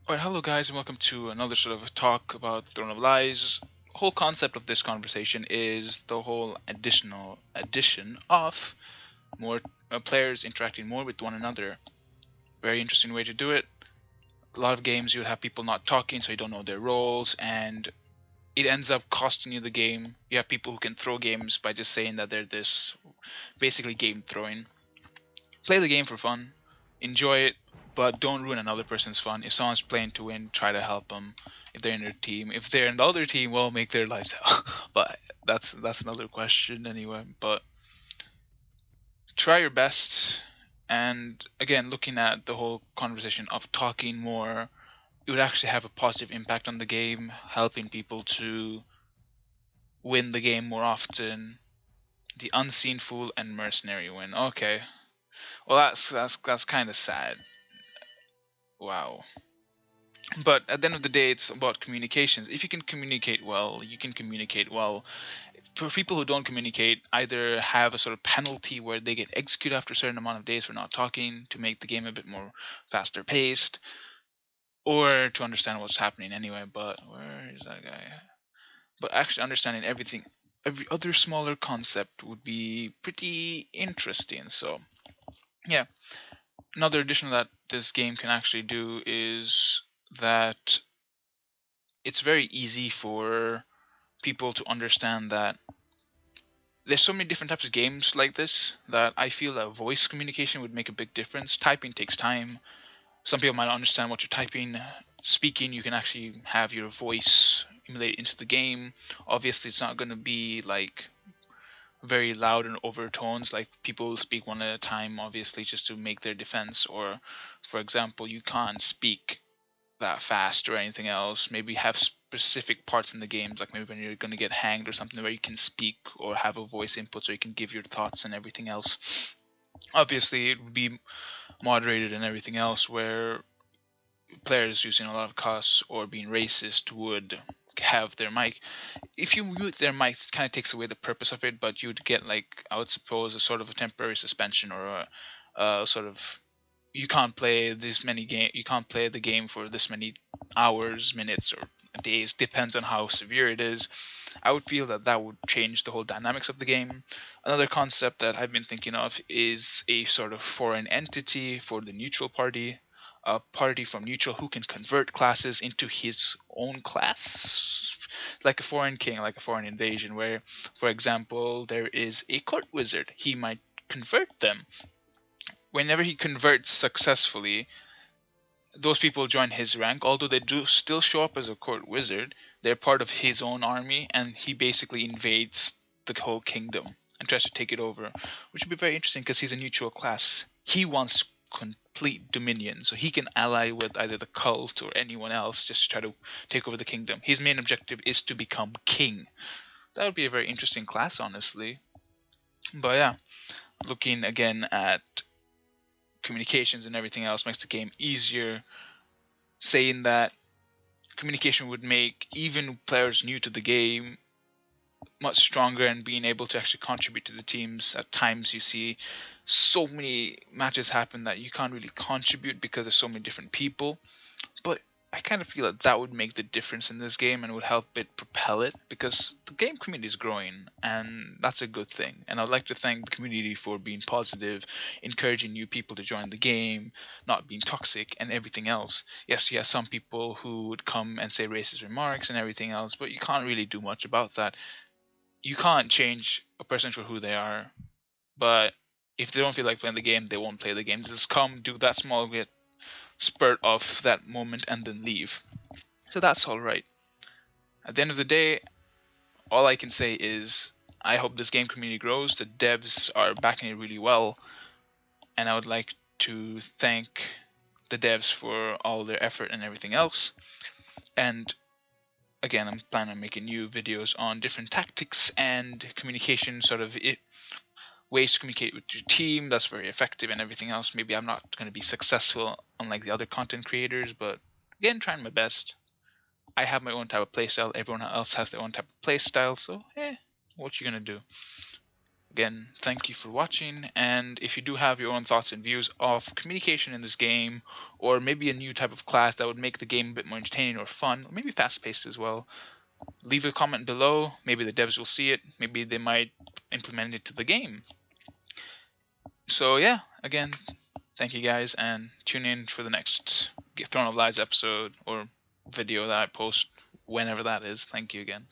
Alright, hello guys, and welcome to another sort of talk about Throne of Lies. Whole concept of this conversation is the whole addition of more players interacting more with one another. Very interesting way to do it. A lot of games you have people not talking, so you don't know their roles, and it ends up costing you the game. You have people who can throw games by just saying that they're this, basically game throwing. Play the game for fun, enjoy it, but don't ruin another person's fun. If someone's playing to win, try to help them. If they're in their team, if they're in the other team, well, make their lives hell. But that's another question anyway. But try your best. And again, looking at the whole conversation of talking more, it would actually have a positive impact on the game, helping people to win the game more often. The unseen fool and mercenary win. Okay, well that's kind of sad. Wow. But at the end of the day, it's about communications. If you can communicate well, you can communicate well. For people who don't communicate, either have a sort of penalty where they get executed after a certain amount of days for not talking to make the game a bit more faster paced, or to understand what's happening anyway. But where is that guy? But actually understanding everything, every other smaller concept would be pretty interesting. So yeah, another addition that this game can actually do is that it's very easy for people to understand that there's so many different types of games like this that I feel that voice communication would make a big difference. Typing takes time. Some people might not understand what you're typing. Speaking, you can actually have your voice emulate into the game. Obviously, it's not going to be like very loud and overtones, like people speak one at a time, obviously, just to make their defense. Or, for example, you can't speak that fast or anything else. Maybe have specific parts in the games, like maybe when you're going to get hanged or something, where you can speak or have a voice input so you can give your thoughts and everything else. Obviously, it would be moderated and everything else, where players using a lot of cuss or being racist would have their mic. If you mute their mic, it kind of takes away the purpose of it, but you'd get, like, I would suppose, a sort of a temporary suspension, or a sort of, you can't play this many game, you can't play the game for this many hours, minutes, or days, depends on how severe it is. I would feel that that would change the whole dynamics of the game. Another concept that I've been thinking of is a sort of foreign entity for the neutral party, a party from neutral who can convert classes into his own class, like a foreign king, like a foreign invasion, where, for example, there is a court wizard. He might convert them. Whenever he converts successfully, those people join his rank. Although they do still show up as a court wizard, they're part of his own army, and he basically invades the whole kingdom and tries to take it over, which would be very interesting because he's a neutral class. He wants complete dominion, so he can ally with either the cult or anyone else just to try to take over the kingdom. His main objective is to become king. That would be a very interesting class, honestly. But yeah, looking again at communications and everything else makes the game easier. Saying that communication would make even players new to the game much stronger and being able to actually contribute to the teams. At times you see so many matches happen that you can't really contribute because there's so many different people, but I kind of feel that that would make the difference in this game and would help it propel it, because the game community is growing and that's a good thing. And I'd like to thank the community for being positive, encouraging new people to join the game, not being toxic and everything else. Yes, you have some people who would come and say racist remarks and everything else, but you can't really do much about that. You can't change a person for who they are, but if they don't feel like playing the game, they won't play the game. Just come, do that small bit, spurt of that moment, and then leave. So that's all right. At the end of the day, all I can say is I hope this game community grows. The devs are backing it really well, and I would like to thank the devs for all their effort and everything else. And again, I'm planning on making new videos on different tactics and communication, sort of ways to communicate with your team that's very effective and everything else. Maybe I'm not going to be successful unlike the other content creators, but again, trying my best. I have my own type of playstyle. Everyone else has their own type of playstyle. So, what you gonna do? Again, thank you for watching, and if you do have your own thoughts and views of communication in this game, or maybe a new type of class that would make the game a bit more entertaining or fun, or maybe fast-paced as well, leave a comment below. Maybe the devs will see it, maybe they might implement it to the game. So yeah, again, thank you guys, and tune in for the next Throne of Lies episode or video that I post whenever that is. Thank you again.